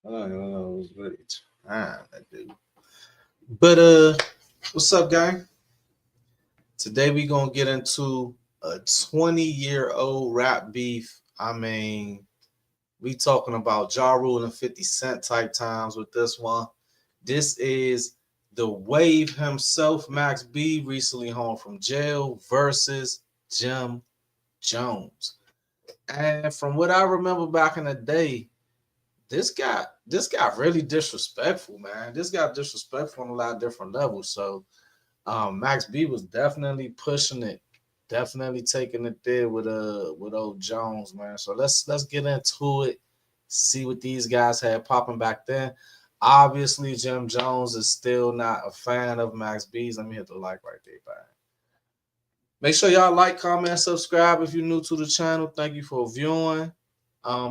It was really time that dude. But what's up, gang? Today we gonna get into a 20-year-old rap beef. I mean, we talking about Ja Rule and 50 Cent type times with this one. This is the Wave himself, Max B, recently home from jail versus Jim Jones. And from what I remember back in the day, this got really disrespectful, man. This got disrespectful on a lot of different levels. So Max B was definitely pushing it, definitely taking it there with old Jones, man. So let's get into it, see what these guys had popping back then. Obviously, Jim Jones is still not a fan of Max B's. Let me hit the like right there, man. Make sure y'all like, comment, subscribe if you're new to the channel. Thank you for viewing.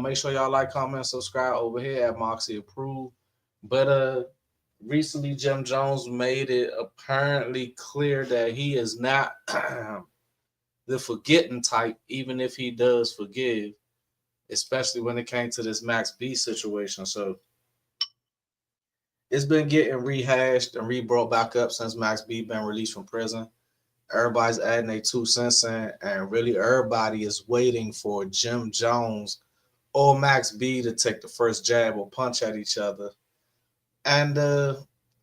Make sure y'all like, comment, subscribe over here at Moxie Approved. But recently Jim Jones made it apparently clear that he is not the forgetting type, even if he does forgive, especially when it came to this Max B situation. So it's been getting rehashed and re-brought back up since Max B been released from prison. Everybody's adding their 2 cents in, and really everybody is waiting for Jim Jones or Max B to take the first jab or punch at each other. And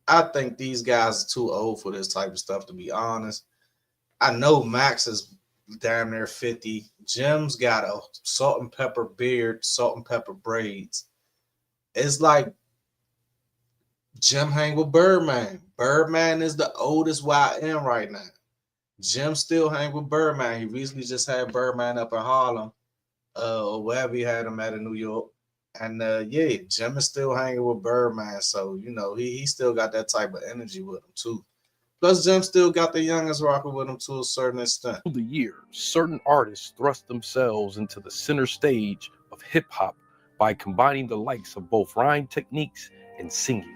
I think these guys are too old for this type of stuff, to be honest. I know Max is damn near 50. Jim's got a salt and pepper beard, salt and pepper braids. It's like Jim hang with Birdman. Birdman is the oldest YN right now. Jim still hang with Birdman. He recently just had Birdman up in Harlem, or wherever he had him at in New York. And yeah, Jim is still hanging with Birdman. So, he still got that type of energy with him too. Plus, Jim still got the youngest rocking with him to a certain extent. Through the years, certain artists thrust themselves into the center stage of hip hop by combining the likes of both rhyme techniques and singing,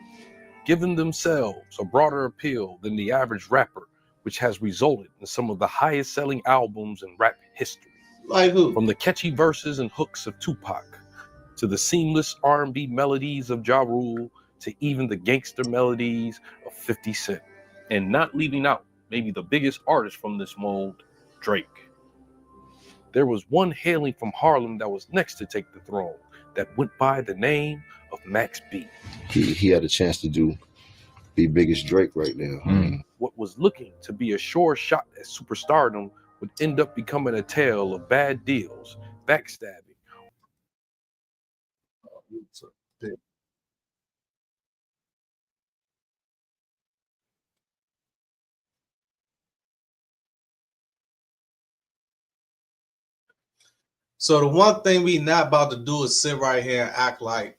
giving themselves a broader appeal than the average rapper, which has resulted in some of the highest selling albums in rap history. Like who? From the catchy verses and hooks of Tupac, to the seamless R&B melodies of Ja Rule, to even the gangster melodies of 50 Cent. And not leaving out maybe the biggest artist from this mold, Drake. There was one hailing from Harlem that was next to take the throne that went by the name of Max B. He had a chance to be biggest Drake right now. What was looking to be a sure shot at superstardom would end up becoming a tale of bad deals, backstabbing. So the one thing we not about to do is sit right here and act like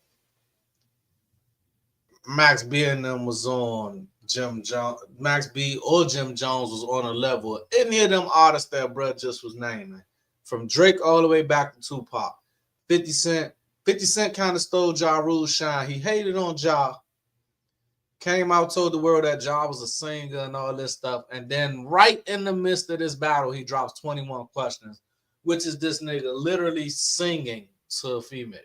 Max B and them was on Jim Jones. Max B or Jim Jones was on a level of any of them artists that bruh just was naming. From Drake all the way back to Tupac. 50 Cent. 50 Cent kind of stole Ja Rule's shine. He hated on Ja. Came out, told the world that Ja was a singer and all this stuff. And then right in the midst of this battle, he drops 21 Questions, which is this nigga literally singing to a female.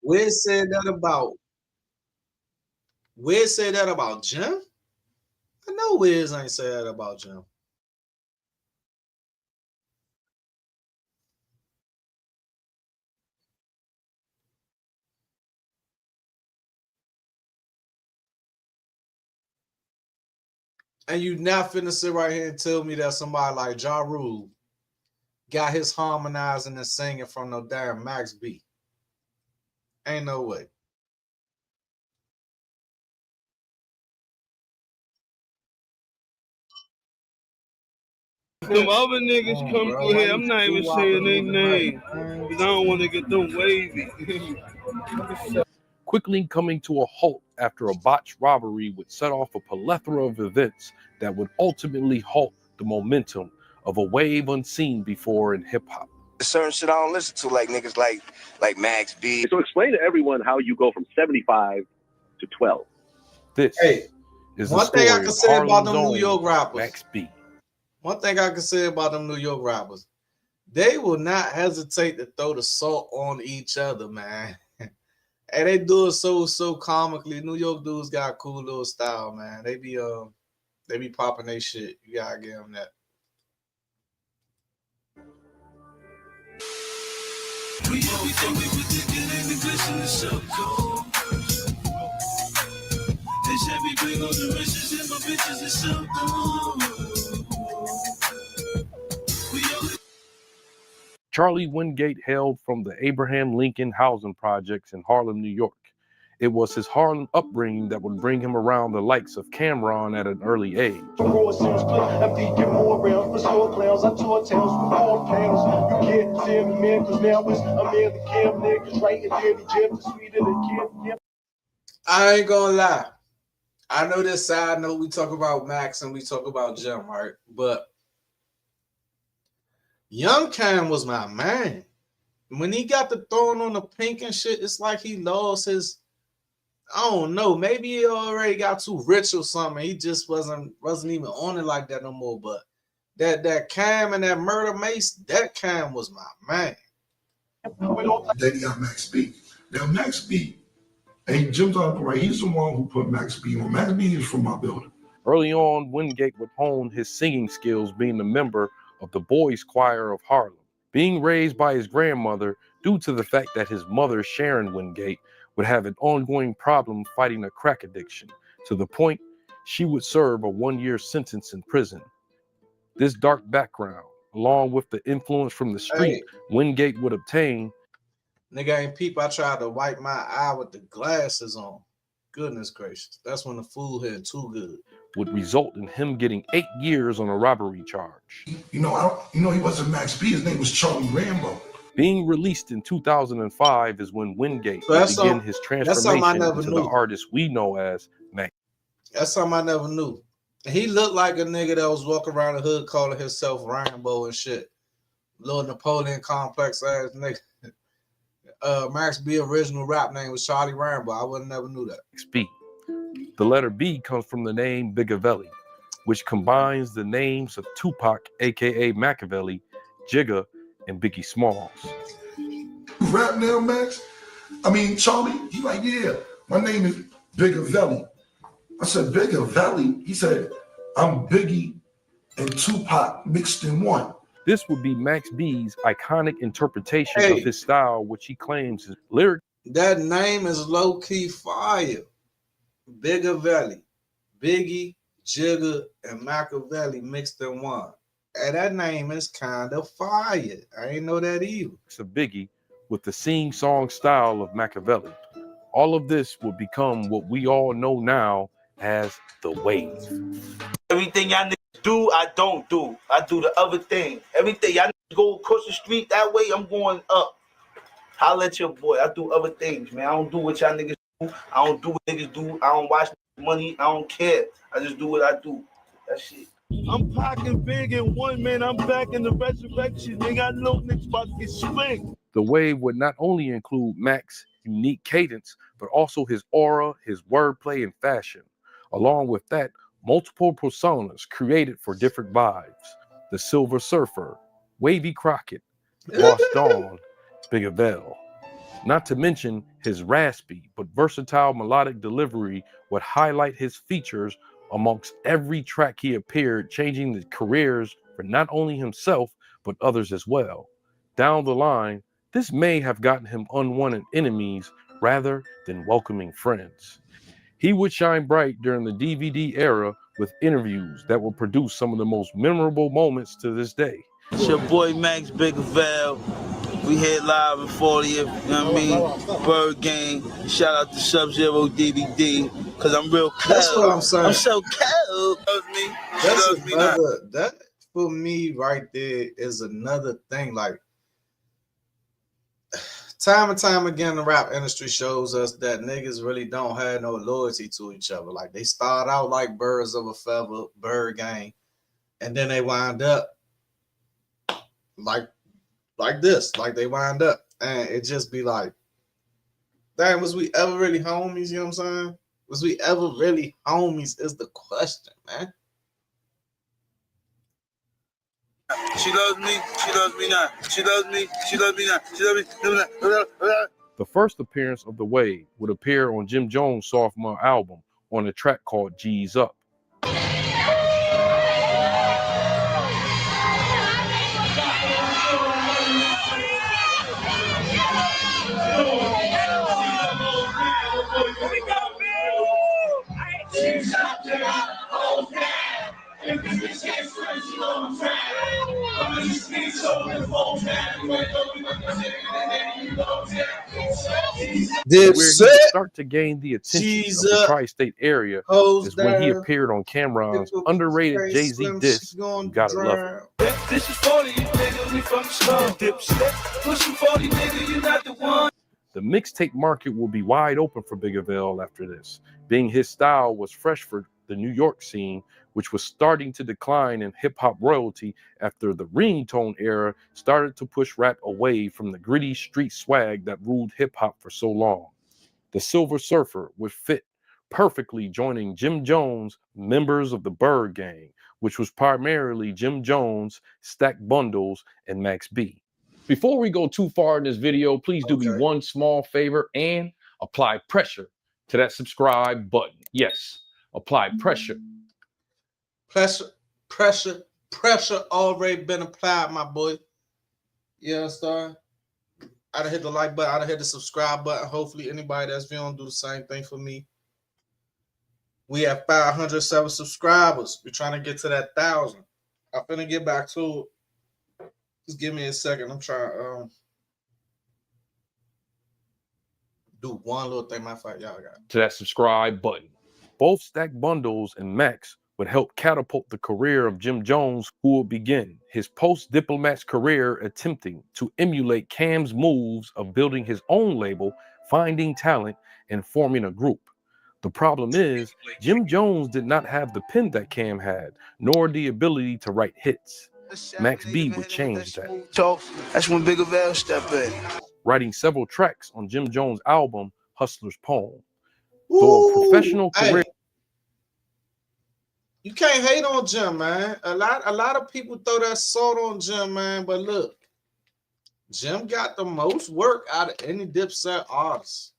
Wiz said that about Jim? I know Wiz ain't said that about Jim. And you not finna sit right here and tell me that somebody like Ja Rule got his harmonizing and singing from no damn Max B. Ain't no way. Them other niggas come through here, I'm not even saying their name because I don't want to get them wavy. Quickly coming to a halt after a botched robbery would set off a plethora of events that would ultimately halt the momentum of a wave unseen before in hip-hop. certain shit I don't listen to, like niggas like Max B. So explain to everyone how you go from 75 to 12. This Hey, is the one thing I story can of say about Harlem's them New own York rappers. Max B. One thing I can say about them New York rappers, they will not hesitate to throw the salt on each other, man. And they do it so comically. New York dudes got a cool little style, man. They be popping their shit. You gotta give them that. Charlie Wingate hailed from the Abraham Lincoln housing projects in Harlem, New York. It was his Harlem upbringing that would bring him around the likes of Cameron at an early age. I ain't gonna lie. I know this side note, we talk about Max and we talk about Jim, right? But Young Cam was my man. When he got the throwing on the pink and shit, it's like he lost his, I don't know, maybe he already got too rich or something. He just wasn't even on it like that no more. But that Cam and that Murder Mace, that Cam was my man. Then you got Max B. Now Max B, and Jim's right, he's the one who put Max B on. Max B is from my building. Early on, Wingate would hone his singing skills being a member of the Boys Choir of Harlem. Being raised by his grandmother, due to the fact that his mother, Sharon Wingate, would have an ongoing problem fighting a crack addiction, to the point she would serve a 1-year sentence in prison. This dark background, along with the influence from the street Wingate would obtain. Nigga ain't peep, I tried to wipe my eye with the glasses on. Goodness gracious. That's when the fool had too good. Would result in him getting 8 years on a robbery charge. He wasn't Max B. His name was Charlie Rambo. Being released in 2005 is when Wingate would begin his transformation into the artist we know as Max. That's something I never knew. He looked like a nigga that was walking around the hood calling himself Rambo and shit. Little Napoleon complex ass nigga. Max B original rap name was Charlie Rambo. I would never knew that. B. The letter B comes from the name Bigavelli, which combines the names of Tupac, aka Machiavelli, Jigga, and Biggie Smalls. You rap now, Max? I mean, Charlie, he like, yeah, my name is Bigavelli. I said, Bigavelli? He said, I'm Biggie and Tupac mixed in one. This would be Max B's iconic interpretation of his style, which he claims is lyric. That name is low-key fire. Bigavelli, Biggie, Jigga, and Machiavelli mixed in one. And that name is kind of fire. I ain't know that either. It's a Biggie with the sing-song style of Machiavelli. All of this would become what we all know now as the wave. Everything y'all niggas do, I don't do. I do the other thing. Everything y'all niggas go across the street that way, I'm going up. Holla at your boy. I do other things, man. I don't do what y'all niggas do. I don't do what niggas do. I don't watch money. I don't care. I just do what I do. That shit. I'm packing big in one, man. I'm back in the resurrection. Nigga, I know niggas about to get spanked. The wave would not only include Max's unique cadence, but also his aura, his wordplay, and fashion. Along with that, multiple personas created for different vibes. The Silver Surfer, Wavy Crockett, Boss Dawn, Bigavel. Not to mention his raspy but versatile melodic delivery would highlight his features amongst every track he appeared, changing the careers for not only himself, but others as well. Down the line, this may have gotten him unwanted enemies rather than welcoming friends. He would shine bright during the DVD era with interviews that will produce some of the most memorable moments to this day. It's your boy Max Bigavel. We here live in 40th, you know what I mean? Bird Gang. Shout out to Sub-Zero DVD, because I'm real cold. That's what I'm saying. I'm so cold. That for me right there is another thing. Like, time and time again, the rap industry shows us that niggas really don't have no loyalty to each other. Like, they start out like birds of a feather, Bird Gang, and then they wind up like like this, like they wind up, and it just be like, damn, was we ever really homies? You know what I'm saying? Was we ever really homies? Is the question, man. She loves me. She loves me not. She loves me. She loves me not. She loves me. The first appearance of The Wave would appear on Jim Jones' sophomore album on a track called G's Up. Where he would start to gain the attention of the tri-state area is when he appeared on Cameron's underrated Jay-Z disc, You Gotta Love It. This is 40, nigga, we from the slum. Dipset, pushing 40, nigga, you not the one. The mixtape market will be wide open for Big Avell after this, being his style was fresh for the New York scene, which was starting to decline in hip-hop royalty after the ringtone era started to push rap away from the gritty street swag that ruled hip-hop for so long. The Silver Surfer would fit perfectly joining Jim Jones' members of the Bird Gang, which was primarily Jim Jones, Stack Bundles, and Max B. Before we go too far in this video, please do me one small favor and apply pressure to that subscribe button. Yes, apply pressure. Pressure already been applied, my boy. You understand? I'd have hit the like button, I'd have hit the subscribe button. Hopefully anybody that's viewing do the same thing for me. We have 507 subscribers. We're trying to get to that 1,000. I'm finna get back to it. Just give me a second. I'm trying to do one little thing. My fight, y'all got to that subscribe button. Both Stack Bundles and Max would help catapult the career of Jim Jones, who will begin his post-Diplomats career attempting to emulate Cam's moves of building his own label, finding talent, and forming a group. The problem is, Jim Jones did not have the pen that Cam had, nor the ability to write hits. Max B would change that. That's when Big Avell stepped in. Writing several tracks on Jim Jones' album, Hustler's Poem. Though a professional career. You can't hate on Jim, man. A lot of people throw that salt on Jim, man. But look, Jim got the most work out of any Dipset artist.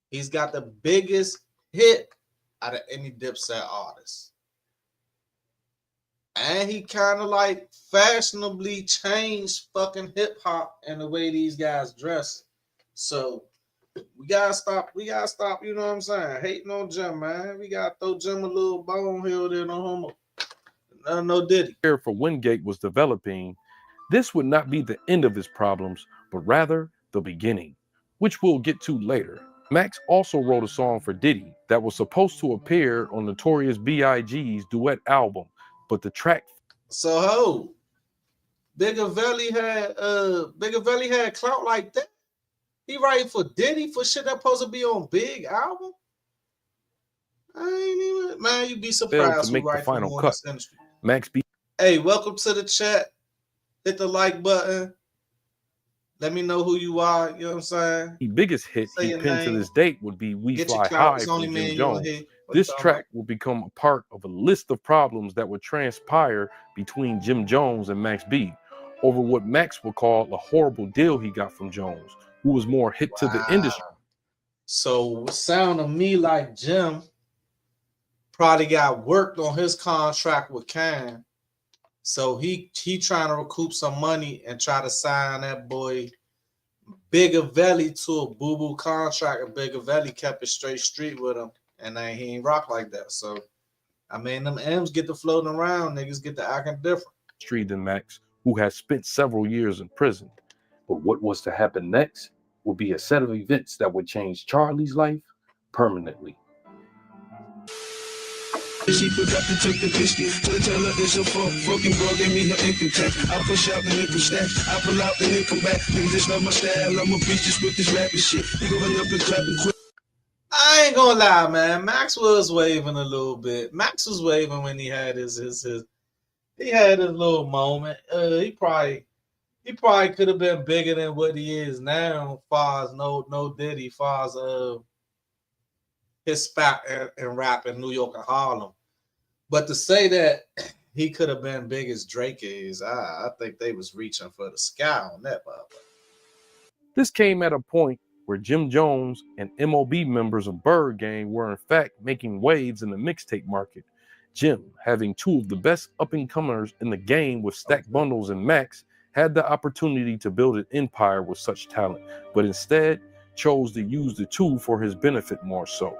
He's got the biggest hit out of any Dipset artist. And he kind of like fashionably changed fucking hip hop and the way these guys dress. So we gotta stop, you know what I'm saying? Hating on Jim, man. We gotta throw Jim a little bone here, there, no homo. No Diddy. Here for Wingate was developing, this would not be the end of his problems, but rather the beginning, which we'll get to later. Max also wrote a song for Diddy that was supposed to appear on Notorious B.I.G.'s duet album, but the track. So Big Avell had clout like that. He writing for Diddy for shit that supposed to be on Big album. I ain't even, man. You'd be surprised to make the final cut. Max B. Hey, welcome to the chat. Hit the like button. Let me know who you are. You know what I'm saying? The biggest hit he pinned to this date would be We Fly High from Jim Jones. This track will become a part of a list of problems that would transpire between Jim Jones and Max B over what Max would call a horrible deal he got from Jones, who was more hip to the industry. So it sounded to me like Jim probably got worked on his contract with Cam. So he trying to recoup some money and try to sign that boy Big Avell to a boo-boo contract, and Big Avell kept it straight street with him, and then he ain't rock like that. So, I mean, them M's get to floating around, niggas get to acting different. Than Max, who has spent several years in prison. But what was to happen next would be a set of events that would change Charlie's life permanently. She forgot to take the biscuit. So tell her it's a fucking girl gave me her income tax. I push out the nickel stacks. I pull out the nickel back. Niggas just love my style. I'm a bitch just with this rapping shit. You go run up and clap and quit. I ain't gonna lie, man. Max was waving a little bit. Max was waving when he had his little moment. He probably He probably could have been bigger than what he is now. Far as no Diddy, far as his spat and rap in New York and Harlem. But to say that he could have been big as Drake is, I think they was reaching for the sky on that, Bubba. This came at a point where Jim Jones and MOB members of Bird Gang were in fact making waves in the mixtape market. Jim, having two of the best up-and-comers in the game with Stack Bundles and Max, had the opportunity to build an empire with such talent, but instead chose to use the two for his benefit more so.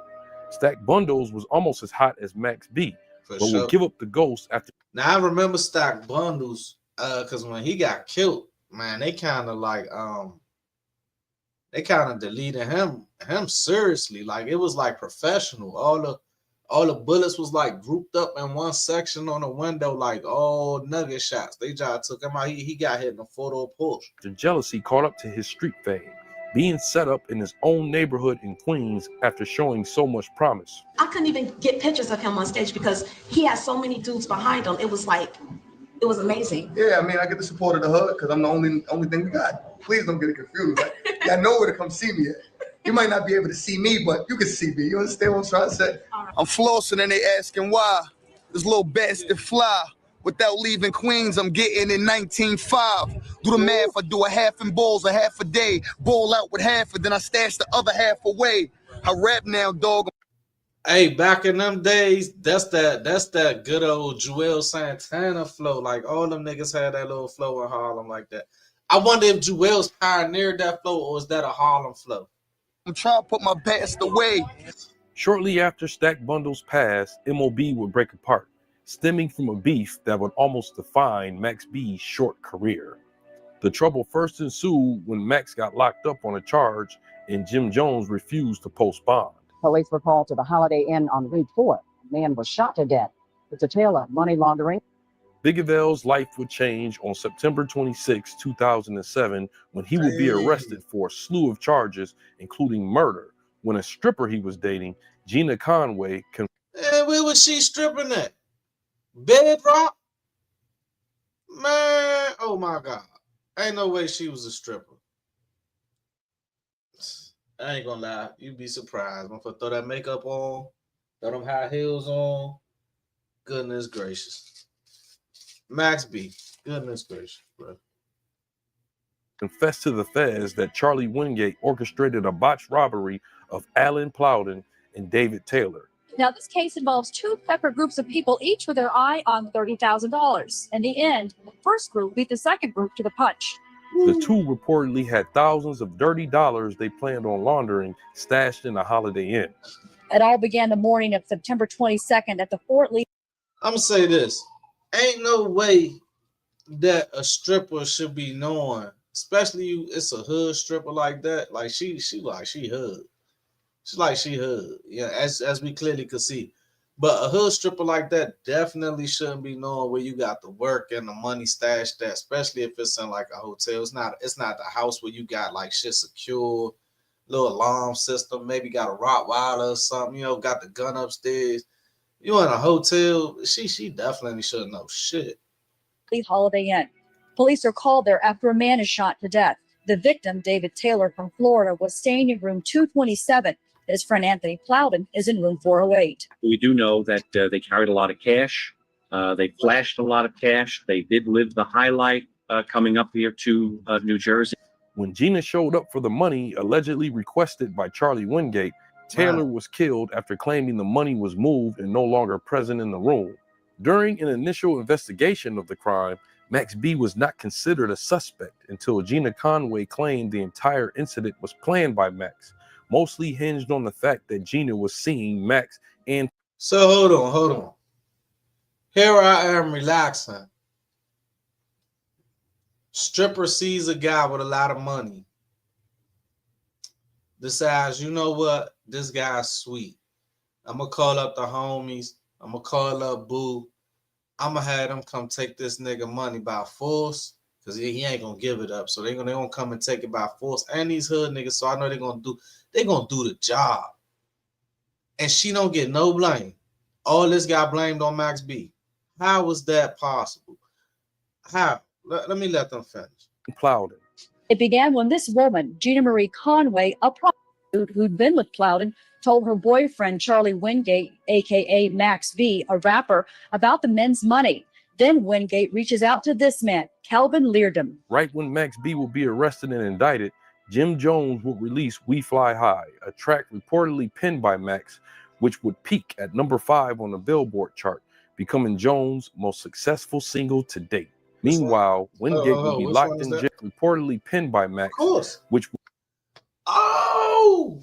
Stack Bundles was almost as hot as Max B, but would give up the ghost after. Now I remember Stack Bundles, because when he got killed, man, they kind of like they kind of deleted him seriously. Like it was like professional. All the bullets was like grouped up in one section on the window, like all nugget shots. They just took him out. He got hit in a photo push. The jealousy caught up to his street fame, being set up in his own neighborhood in Queens after showing so much promise. I couldn't even get pictures of him on stage because he had so many dudes behind him. It was amazing. Yeah, I mean, I get the support of the hood because I'm the only thing we got. Please don't get it confused. Like, y'all know where to come see me at. You might not be able to see me, but you can see me. You understand what I'm trying to say? I'm flossing and they asking why. This little bastard fly. Without leaving Queens, I'm getting in 19.5. Do the math, I do a half in balls, a half a day. Ball out with half, and then I stash the other half away. I rap now, dog. Hey, back in them days, that's that good old Joel Santana flow. Like all them niggas had that little flow in Harlem like that. I wonder if Joel's pioneered that flow or is that a Harlem flow? I'm trying to put my past away. Shortly after Stack Bundles passed, MOB would break apart, stemming from a beef that would almost define Max B's short career. The trouble first ensued when Max got locked up on a charge and Jim Jones refused to post bond. Police were called to the Holiday Inn on Route 4. A man was shot to death. It's a tale of money laundering. Bigavell's life would change on September 26, 2007, when he would be arrested for a slew of charges, including murder, when a stripper he was dating, Gina Conway. Where was she stripping at? Bedrock? Man, oh my God. Ain't no way she was a stripper. I ain't gonna lie. You'd be surprised. If I throw that makeup on, throw them high heels on. Goodness gracious. Max B. Goodness gracious, bro. Confessed to the feds that Charlie Wingate orchestrated a botched robbery of Alan Plowden and David Taylor. Now, this case involves two separate groups of people, each with their eye on $30,000. In the end, the first group beat the second group to the punch. The two reportedly had thousands of dirty dollars they planned on laundering stashed in a Holiday Inn. It all began the morning of September 22nd at the Fort Lee. I'm gonna say this. Ain't no way that a stripper should be knowing, especially it's a hood stripper like that. Like she hood. She's like she hood. Yeah, as we clearly could see. But a hood stripper like that definitely shouldn't be knowing where you got the work and the money stashed at, especially if it's in like a hotel. It's not the house where you got like shit secure, little alarm system, maybe got a Rottweiler or something, got the gun upstairs. You in a hotel, she definitely shouldn't know shit. Holiday Inn. Police are called there after a man is shot to death. The victim, David Taylor from Florida, was staying in room 227. His friend Anthony Plowden is in room 408. We do know that they carried a lot of cash. They flashed a lot of cash. They did live the high life coming up here to New Jersey. When Gina showed up for the money allegedly requested by Charlie Wingate, Taylor was killed after claiming the money was moved and no longer present in the room. During an initial investigation of the crime, Max B was not considered a suspect until Gina Conway claimed the entire incident was planned by Max, mostly hinged on the fact that Gina was seeing Max and... So hold on. Here I am relaxing. Stripper sees a guy with a lot of money. Decides, you know what? This guy's sweet. I'm going to call up the homies. I'm going to call up Boo. I'm going to have them come take this nigga money by force because he ain't going to give it up. So they're going to come and take it by force. And these hood niggas, so I know they're going to do the job. And she don't get no blame. All this got blamed on Max B. How was that possible? How? Let me let them finish. Plowden. It began when this woman, Gina Marie Conway, a prostitute who'd been with Plowden, told her boyfriend, Charlie Wingate, aka Max V, a rapper, about the men's money. Then Wingate reaches out to this man, Calvin Leardom. Right when Max B will be arrested and indicted, Jim Jones would release We Fly High, a track reportedly penned by Max, which would peak at number 5 on the Billboard chart, becoming Jones' most successful single to date. Meanwhile, Wingate would be locked in jail, reportedly penned by Max, which Oh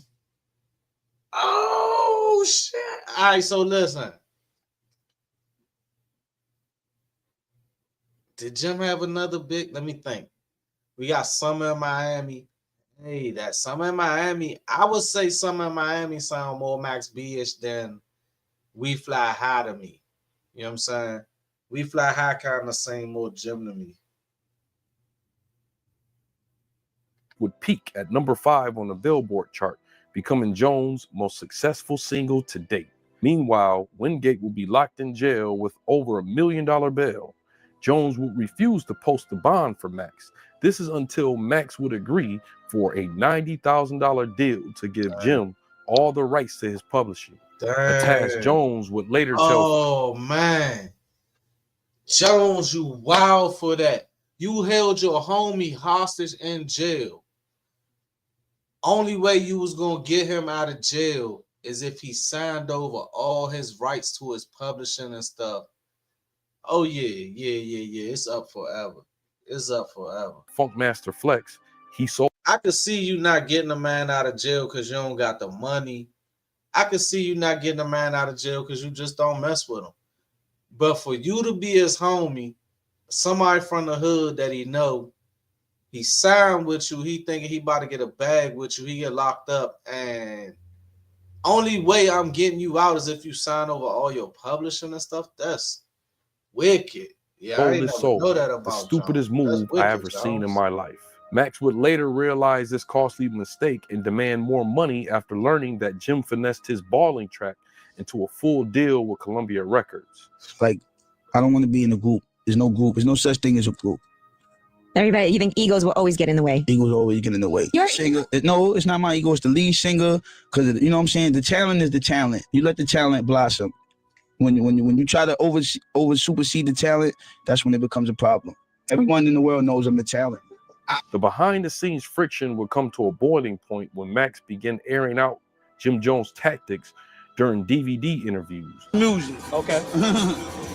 shit. All right, so listen. Did Jim have another big? Let me think. We got Summer in Miami. Hey, that Summer in Miami. I would say Summer in Miami sound more Max B-ish than We Fly High to me. You know what I'm saying? We Fly High kind of sing more Jim to me. would peak at number 5 on the Billboard chart, becoming Jones' most successful single to date. Meanwhile, Wingate will be locked in jail with over $1 million bail. Jones would refuse to post the bond for Max. This is until Max would agree for a $90,000 deal to give Jim all the rights to his publishing. A task Jones would later tell. Oh man, Jones, you wild for that. You held your homie hostage in jail. Only way you was gonna get him out of jail is if he signed over all his rights to his publishing and stuff. Oh yeah. It's up forever. It's up forever. Funkmaster Flex, he sold. I could see you not getting a man out of jail because you don't got the money. I could see you not getting a man out of jail because you just don't mess with him. But for you to be his homie, somebody from the hood that he know, he signed with you, he thinking he about to get a bag with you, he get locked up, and only way I'm getting you out is if you sign over all your publishing and stuff. That's wicked. Yeah, I ain't never know that about the stupidest move I ever seen in my life. Max would later realize this costly mistake and demand more money after learning that Jim finessed his balling track into a full deal with Columbia Records. Like, I don't want to be in a group. There's no group. There's no such thing as a group. Everybody, you think egos will always get in the way? Egos always get in the way. Singer, no, it's not my ego. It's the lead singer. Because, you know what I'm saying? The talent is the talent. You let the talent blossom. When you try to over supersede the talent, that's when it becomes a problem. Everyone in the world knows I'm the talent. The behind-the-scenes friction would come to a boiling point when Max began airing out Jim Jones' tactics during DVD interviews. Music. Okay.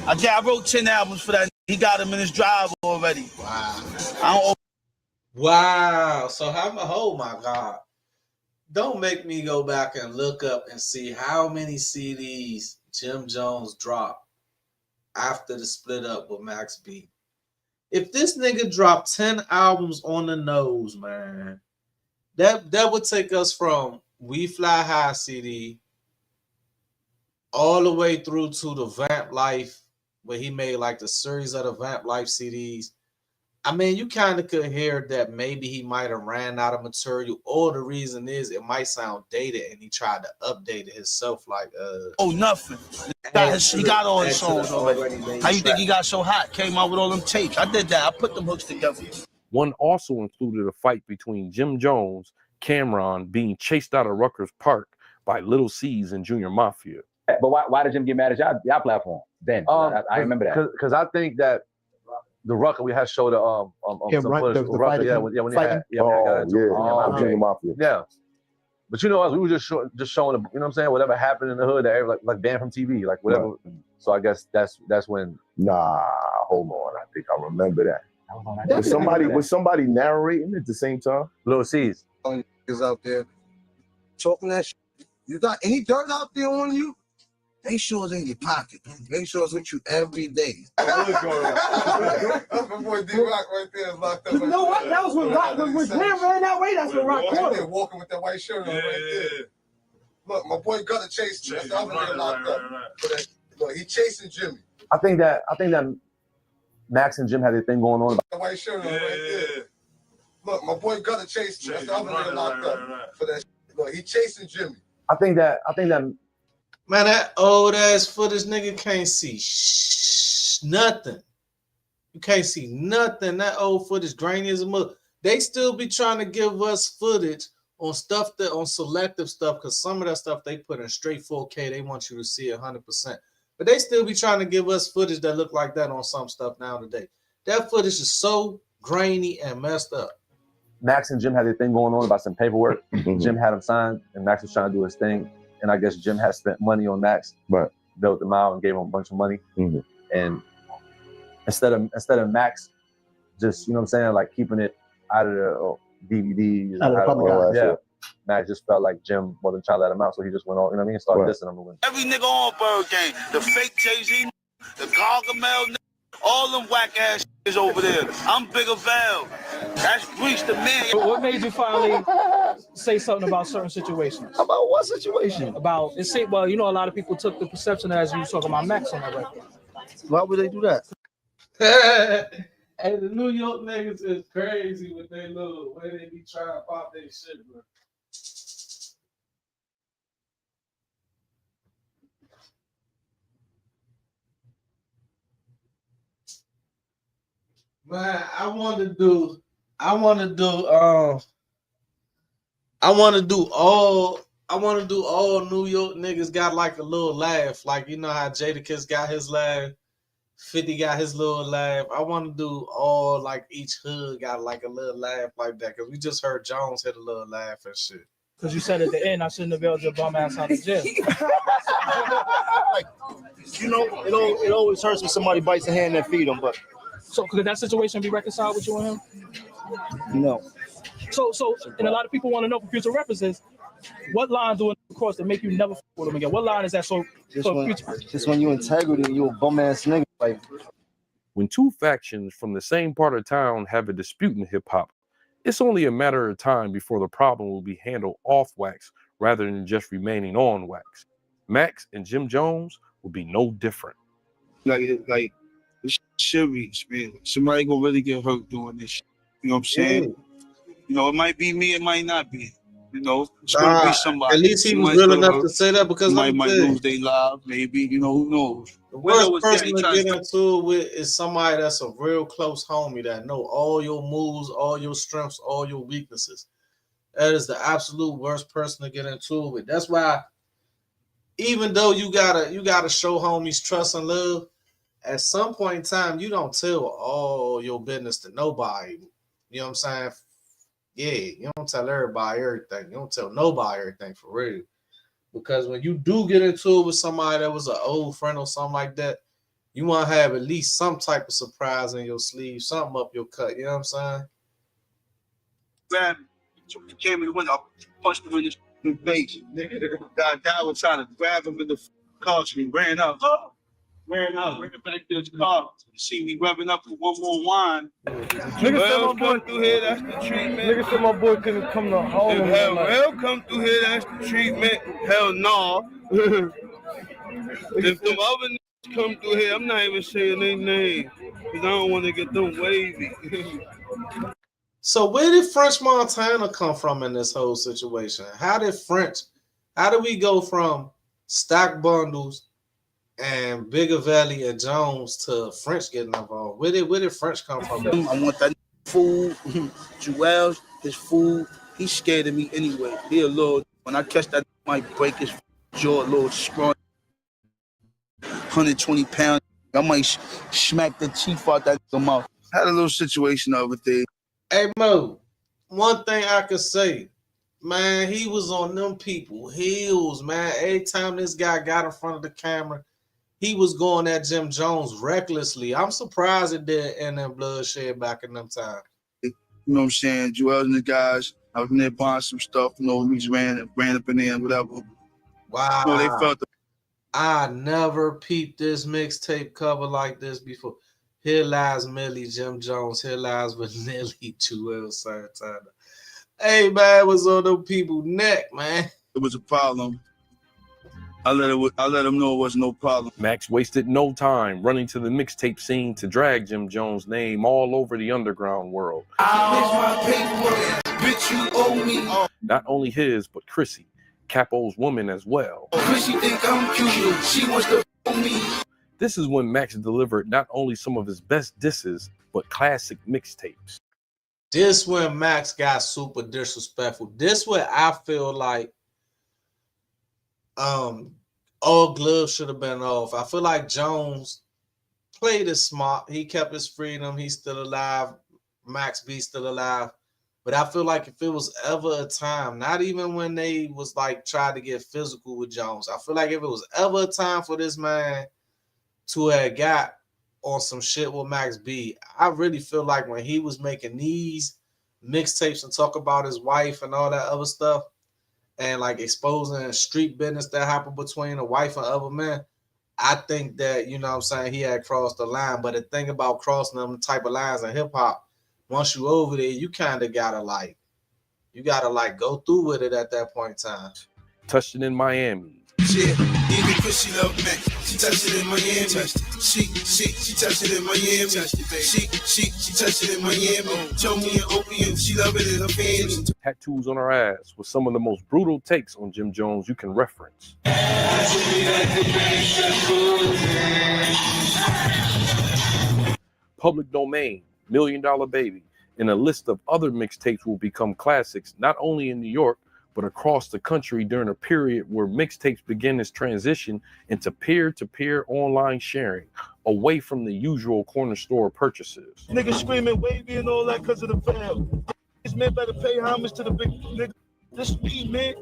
I wrote 10 albums for that. He got them in his drive already. Wow. Wow. So oh my God. Don't make me go back and look up and see how many CDs Jim Jones dropped after the split up with Max B. If this nigga dropped 10 albums on the nose, man, that would take us from We Fly High CD all the way through to the Vamp Life, where he made like the series of the Vamp Life CDs. I mean, you kind of could hear that maybe he might have ran out of material, or the reason is it might sound dated and he tried to update it himself. Like, nothing. He got all his songs already. How you think he got so hot? Came out with all them tapes. I did that. I put them hooks together. One also included a fight between Jim Jones, Cameron being chased out of Rutgers Park by Little C's and Junior Mafia. But why did Jim get mad at y'all platform then? I remember that. Because I think that the Rucker we had showed some footage. Junior Mafia. Yeah. But you know us, we were just showing you know what I'm saying, whatever happened in the hood, that like banned from TV, like whatever. Right. So I guess that's when. Nah, hold on. I think I remember that. Was somebody narrating at the same time? Little C's. Is out there talking that shit. You got any dirt out there on you? Make sure it's in your pocket. Make sure it's with you every day. My boy D-Rock right there is locked up. You know what? That was when Rock, when Cam ran that way, that's when Rock caught him. Walking with that white shirt on right there. Look, my boy Gunna chased him. That's the other nigga locked up. Look, he chasing Jimmy. I think that Max and Jim had their thing going on. The white shirt on right there. Look, my boy Gunna chased him. That's the other nigga locked up for that. Look, he chasing Jimmy. I think that man, that old ass footage nigga can't see nothing. You can't see nothing. That old footage grainy as a mother. They still be trying to give us footage on stuff that on selective stuff, because some of that stuff they put in straight 4K. They want you to see 100%. But they still be trying to give us footage that look like that on some stuff now today. That footage is so grainy and messed up. Max and Jim had their thing going on about some paperwork. Jim had him signed, and Max was trying to do his thing. And I guess Jim had spent money on Max, built him out and gave him a bunch of money. And instead of Max just, you know what I'm saying, like keeping it out of the DVDs, Out of the public eye. yeah, Max just felt like Jim wasn't trying to let him out, so he just went on, you know what I mean, started dissing him. Every nigga on Bird Gang, the fake Jay-Z, the Gargamel, all them whack ass is over there. I'm Bigger Val. That's Breach the man. What made you finally say something about certain situations? About what situation? About it. Say, well, you know, a lot of people took the perception as you talking about Max on that record. Why would they do that? Hey, the New York niggas is crazy with their little way they be trying to pop their shit, bro. Man, I want to do all New York niggas got like a little laugh. Like, you know how Jadakiss got his laugh, 50 got his little laugh. I want to do all, like, each hood got like a little laugh like that, because we just heard Jones hit a little laugh and shit. Because you said at the end, I shouldn't have bailed your bum ass out of jail. Like, you know, it always hurts when somebody bites the hand that feed them, but. So could that situation be reconciled with you and him? No. So, and a lot of people want to know for future references, what line do it cross that make you never fuck with him again? What line is that? So Just when you integrity, you a bum ass nigga. Like, when two factions from the same part of town have a dispute in hip hop, it's only a matter of time before the problem will be handled off wax rather than just remaining on wax. Max and Jim Jones will be no different. Like it's serious, man. Somebody gonna really get hurt doing this shit. You know what I'm saying? You know, it might be me, it might not be. You know, it's gonna be somebody. At least he was real enough to say that, because somebody might lose their life, maybe. You know, who knows? The worst person to get into it with is somebody that's a real close homie that know all your moves, all your strengths, all your weaknesses. That is the absolute worst person to get into it with. That's why, even though you gotta show homies trust and love, at some point in time, you don't tell all your business to nobody. You know what I'm saying? Yeah, you don't tell everybody everything. You don't tell nobody everything, for real. Because when you do get into it with somebody that was an old friend or something like that, you want to have at least some type of surprise in your sleeve, something up your cut. You know what I'm saying? Man, he came in the window, punched him in the face. Guy was trying to grab him in the car, so he ran out. Ran back to his car. See me rubbing up for one more wine. Niggas said my boy through here, that's the treatment. Niggas said my boy couldn't come to home. If hell come through here, that's the treatment. Hell no. If them other niggas come through here, I'm not even saying their name, because I don't want to get them wavy. So where did French Montana come from in this whole situation? How did we go from stock bundles and Bigger Valley and Jones to French getting involved? Where did French come from? I want that food. Joel, his food. He's scared of me anyway. He a little. When I catch that, might break his jaw. A little scrawny, 120 pounds. I might smack the teeth out that mouth. Had a little situation the other day. Hey Mo, one thing I could say, man, he was on them people heels, man. Every time this guy got in front of the camera, he was going at Jim Jones recklessly. I'm surprised it didn't end in bloodshed back in them times. You know what I'm saying? Joel and the guys, I was in there buying some stuff. You know, we just ran up in there and whatever. Wow. You know, they felt I never peeped this mixtape cover like this before. Here lies Millie, Jim Jones. Here lies Vanilli, Joel Santana. Hey, man, it was on them people's neck, man. It was a problem. I let him know it was no problem. Max wasted no time running to the mixtape scene to drag Jim Jones' name all over the underground world. Bitch, you owe me. Not only his, but Chrissy, Capo's woman as well. Chrissy think I'm cute. She wants to owe me. This is when Max delivered not only some of his best disses, but classic mixtapes. This when Max got super disrespectful. This where I feel like all gloves should have been off. I feel like Jones played it smart. He kept his freedom. He's still alive. Max B still alive. But I feel like if it was ever a time, not even when they was like trying to get physical with Jones, I feel like if it was ever a time for this man to have got on some shit with Max B, I really feel like when he was making these mixtapes and talk about his wife and all that other stuff and like exposing street business that happened between a wife and other men, I think that, you know what I'm saying, he had crossed the line. But the thing about crossing them type of lines in hip hop, once you over there, you kind of gotta go through with it at that point in time. Touched it in Miami. Yeah, even cause she love me. She touched it in Miami. She touched it in Miami. She touched it in Miami. Told me an opium. She love it in her fanny. Tattoos on her ass with some of the most brutal takes on Jim Jones you can reference. Public Domain, $1 Million Baby, and a list of other mixtapes will become classics not only in New York, but across the country during a period where mixtapes begin its transition into peer-to-peer online sharing, away from the usual corner store purchases. Niggas screaming wavy and all that because of the veil. This man better pay homage to the big nigga. This me, man.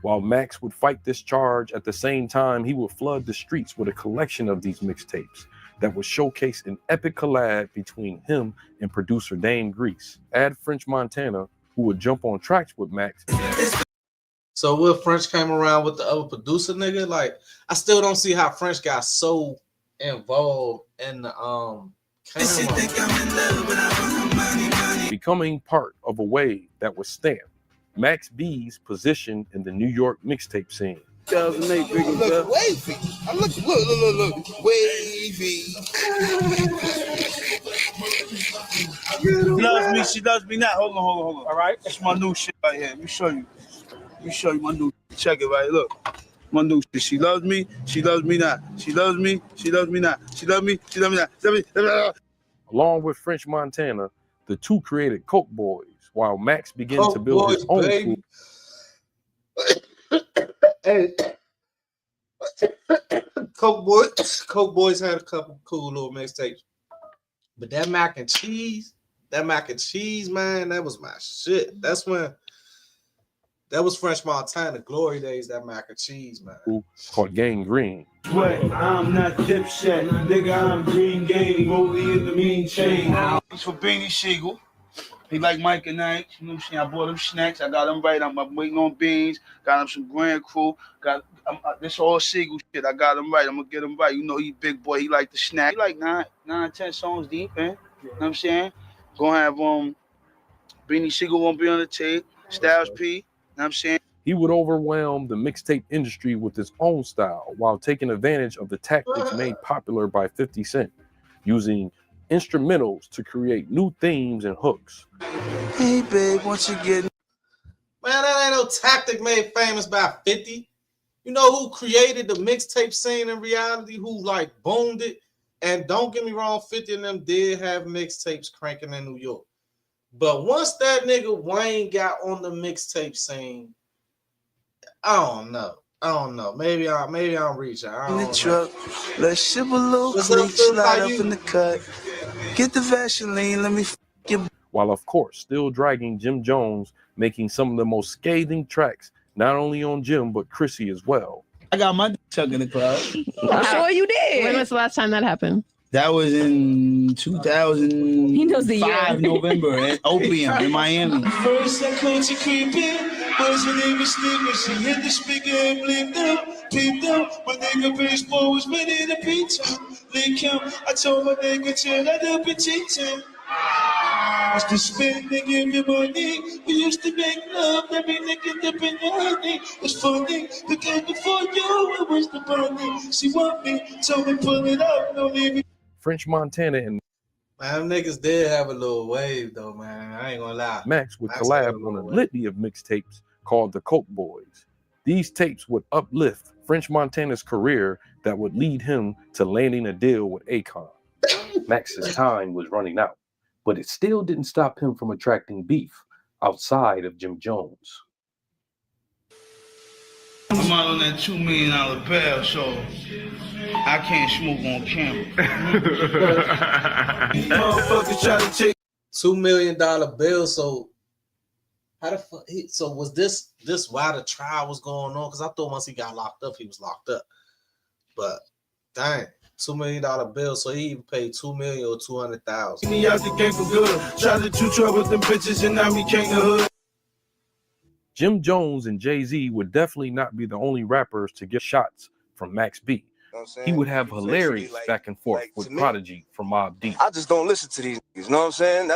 While Max would fight this charge, at the same time, he would flood the streets with a collection of these mixtapes that would showcase an epic collab between him and producer Dame Grease. Add French Montana, who would jump on tracks with Max. So Will French came around with the other producer nigga. Like, I still don't see how French got so involved in the becoming part of a wave that was stamped Max B's position in the New York mixtape scene. 2008, big look wavy. I look wavy. She loves me not. Hold on. All right, that's my new shit right here. Let me show you my new. Check it right. Look, my new shit. She loves me not. She loves me not. She loves me not. Along with French Montana, the two created Coke Boys, while Max began to build his own baby. Hey, Coke Boys had a couple cool little mixtapes, but that mac and cheese, man, that was my shit. That was French Montana glory days. That mac and cheese, man. Called Gang Green. What? I'm not dipshit, nigga. I'm Green Gang, only in the mean chain. He's for Beanie Siegel. He like Mike and Ike, you know what I'm saying? I bought him snacks. I got him right. I'm waiting on beans. Got him some Grand Crew. This all Siegel shit. I got him right. I'm gonna get him right. You know he big boy. He like the snack. He like 9, 10 songs deep, man. You know what I'm saying? Gonna have Beanie Siegel won't be on the tape. Styles P. You know what I'm saying? He would overwhelm the mixtape industry with his own style while taking advantage of the tactics made popular by 50 Cent, using instrumentals to create new themes and hooks. Hey, babe, once again. Man, that ain't no tactic made famous by 50. You know who created the mixtape scene in reality? Who like boomed it? And don't get me wrong, 50 of them did have mixtapes cranking in New York. But once that nigga Wayne got on the mixtape scene, I don't know. Maybe I'm reaching. In the truck, let's ship a little quick, slide up in the cut. Get the Vaseline, let me get. While of course still dragging Jim Jones, making some of the most scathing tracks, not only on Jim but Chrissy as well. I got my chuck in the club. I'm sure you did. When was the last time that happened? That was in 2005, He knows the year. November at Opium in Miami. First I caught you creeping, wasn't even sleeping. She hit the speaker and blinked out, peeped out. My nigga baseball was ready to beat him. Link him, I told my nigga chill, I done been cheating. Used to spend and give me money. We used to make love, every nigga dip in the honey. It's funny, the game before you, it was the bunny. She want me, told me pull it up, no leave me. French Montana and Man, them niggas did have a little wave though, man. I ain't gonna lie. Max would Max collab had a on a little wave. litany of mixtapes called the Coke Boys. These tapes would uplift French Montana's career that would lead him to landing a deal with Akon. Max's time was running out, but it still didn't stop him from attracting beef outside of Jim Jones. I'm out on that $2 million bail, so I can't smoke on camera. Motherfuckers try to take $2 million bill. So how the fuck? So was this why the trial was going on? Because I thought once he got locked up, he was locked up. But dang, $2 million bill. So he even paid $2 million or $200,000. Me out the game for good. Tried to do trouble with them bitches, and now we can't the hood. Jim Jones and Jay-Z would definitely not be the only rappers to get shots from Max B. He would have hilarious back and forth with Prodigy from Mobb Deep. I just don't listen to these niggas. You know what I'm saying?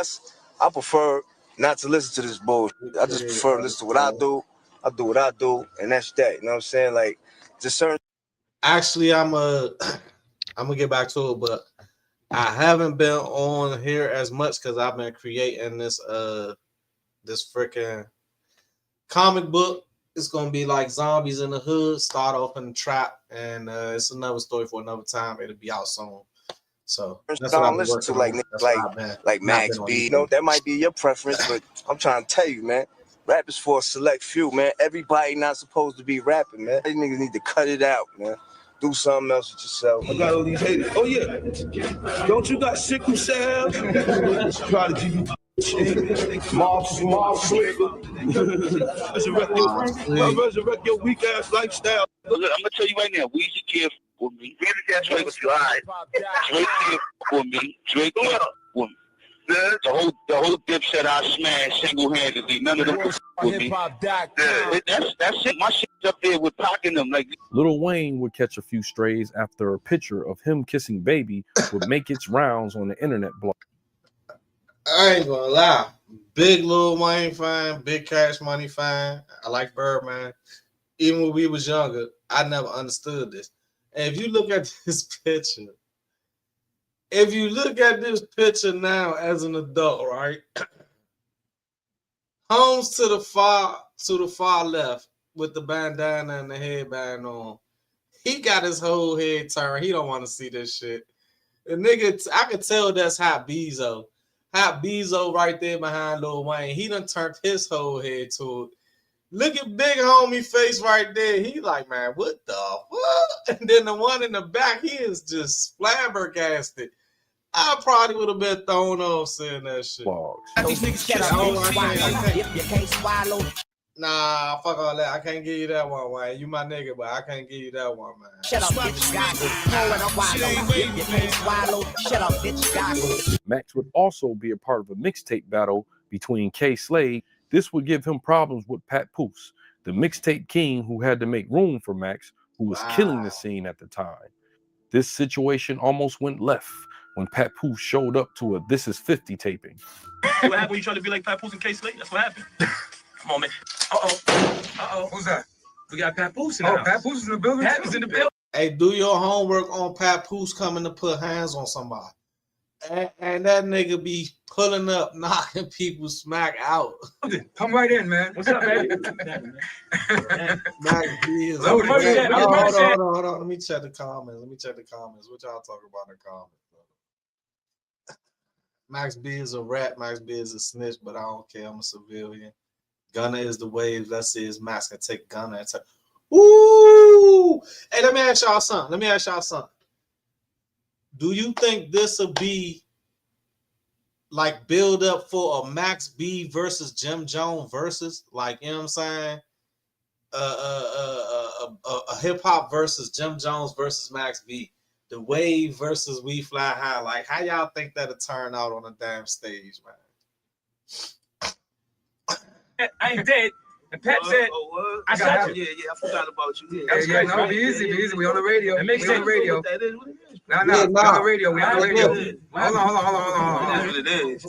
I prefer not to listen to this bullshit. I just prefer to listen to what I do. I do what I do, and that's that. You know what I'm saying? Like, just certain. Actually, I'm gonna get back to it, but I haven't been on here as much because I've been creating this freaking comic book. It's gonna be like Zombies in the Hood, start off in the trap, and it's another story for another time. It'll be out soon. So that's what I'm listening to, like Max B. You know, that might be your preference, but I'm trying to tell you, man, rap is for a select few, man. Everybody not supposed to be rapping, man. These niggas need to cut it out, man. Do something else with yourself. I got all these haters. Oh yeah, don't you got sickle cell? Prodigy. Resurrect your weak ass lifestyle. Look, I'm gonna tell you right now, Weezy can't with me. Drake was live. Drake can't with me. Drake can't with me. The whole Dipset I smashed single-handedly. None of them with me. That's it. My shit's up there with packing them like. Lil Wayne would catch a few strays after a picture of him kissing Baby would make its rounds on the internet blog. I ain't gonna lie. Big Lil Wayne fan, big Cash Money fan. I like Birdman. Even when we was younger, I never understood this. And if you look at this picture, now as an adult, right? Holmes to the far left with the bandana and the headband on. He got his whole head turned. He don't want to see this shit. The nigga, I could tell that's Hot Bezo. Hot Bezo right there behind Lil Wayne. He done turned his whole head to it. Look at big homie face right there. He like, man, what the fuck? And then the one in the back, he is just flabbergasted. I probably would have been thrown off saying that shit. Nah, fuck all that. I can't give you that one, Wayne. You my nigga, but I can't give you that one, man. Shut up, bitch. Shut up, bitch. Max would also be a part of a mixtape battle between K Slade. This would give him problems with Pat Poose, the mixtape king who had to make room for Max, who was killing the scene at the time. This situation almost went left when Pat Poose showed up to a This Is 50 taping. What happened when you try to be like Pat Poose and K Slade? That's what happened. Come on, man. Uh-oh. Who's that? We got Pat Poose in the house. Pat Poose is in the building. Pat is in the building. Hey, do your homework on Pat Poose coming to put hands on somebody. And that nigga be pulling up, knocking people smack out. Come right in, man. What's up, baby? Hold on. Let me check the comments. What y'all talking about in the comments? Max B is a rat. Max B is a snitch, but I don't care. I'm a civilian. Gunna is the wave. Let's see his Max can take Gunna and take. Ooh! Hey, let me ask y'all something. Do you think this will be like build up for a Max B versus Jim Jones versus, like, you know what I'm saying? A hip hop versus Jim Jones versus Max B. The Wave versus We Fly High. Like, how y'all think that'll turn out on a damn stage, man? I ain't dead. And Pat said, I shot you. Yeah, I forgot about you. Yeah, no, be easy. We on the radio. It makes sense. On the radio. No, we on the radio. We on the radio. Hold on. That's what it is.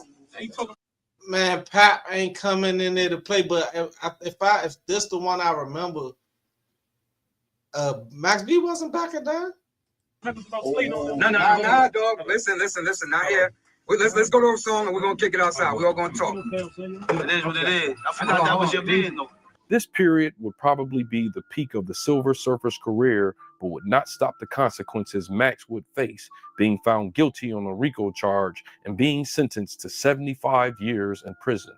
Man, Pat ain't coming in there to play, but if this the one I remember, Max B wasn't back at that. No, dog. Listen. Not here. Let's go to a song and we're gonna kick it outside. We're all gonna talk. It is what it is. I forgot that was your bid, though. This period would probably be the peak of the Silver Surfer's career, but would not stop the consequences Max would face, being found guilty on a RICO charge and being sentenced to 75 years in prison.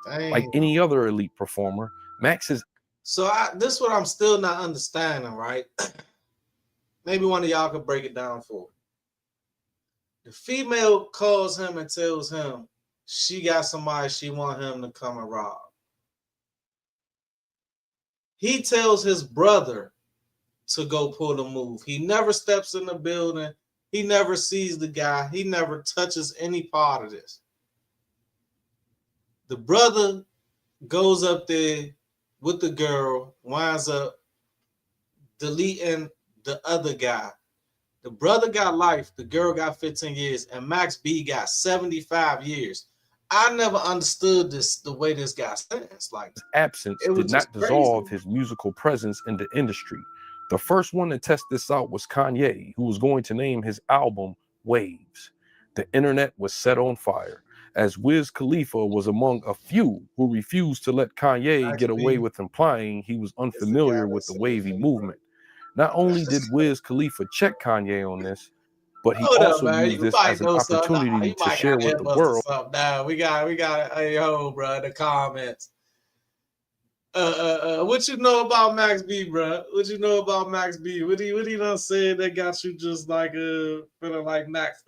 Dang. Like any other elite performer, Max is... So this is what I'm still not understanding, right? Maybe one of y'all could break it down for me. The female calls him and tells him she got somebody she want him to come and rob. He tells his brother to go pull the move. He never steps in the building. He never sees the guy. He never touches any part of this. The brother goes up there with the girl, winds up deleting the other guy. The brother got life, the girl got 15 years, and Max B got 75 years. I never understood this, the way this guy stands. Like, his absence did not dissolve his musical presence in the industry. The first one to test this out was Kanye, who was going to name his album Waves. The internet was set on fire, as Wiz Khalifa was among a few who refused to let Kanye get away with implying he was unfamiliar with the wavy movement. Not only did Wiz Khalifa check Kanye on this, but he also used this as an opportunity to share with the world. Nah, we got hey yo, bro, the comments. What you know about Max B, bro? What you know about Max B? What he done said that got you just like feeling like Max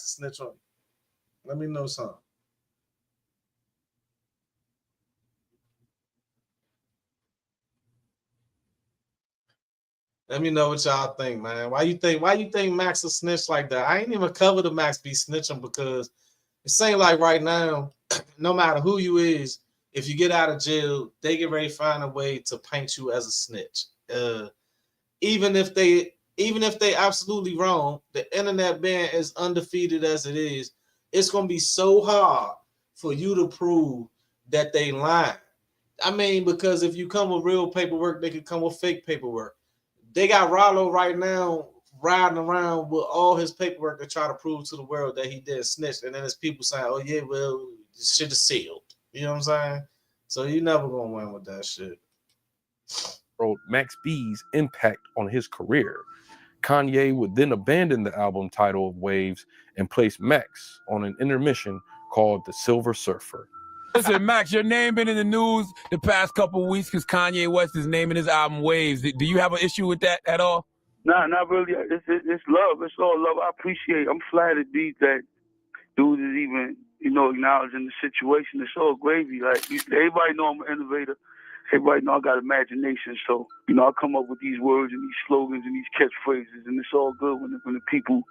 snitch on you? Let me know something. Let me know what y'all think, man. Why you think Max a snitch like that? I ain't even cover the Max B snitching because it seems like right now, no matter who you is, if you get out of jail, they get ready to find a way to paint you as a snitch. Even if they absolutely wrong, the internet being as undefeated as it is, it's gonna be so hard for you to prove that they lying. I mean, because if you come with real paperwork, they could come with fake paperwork. They got Rollo right now riding around with all his paperwork to try to prove to the world that he did snitch. And then there's people saying, oh, yeah, well, this shit is sealed. You know what I'm saying? So you never going to win with that shit. Max B's impact on his career. Kanye would then abandon the album title of Waves and place Max on an intermission called The Silver Surfer. Listen, Max, your name been in the news the past couple of weeks because Kanye West is naming his album Waves. Do you have an issue with that at all? Nah, not really. It's love. It's all love. I appreciate it. I'm flattered, D, that dude is even, acknowledging the situation. It's all gravy. Like, everybody know I'm an innovator. Everybody know I got imagination. So, I come up with these words and these slogans and these catchphrases, and it's all good when the people,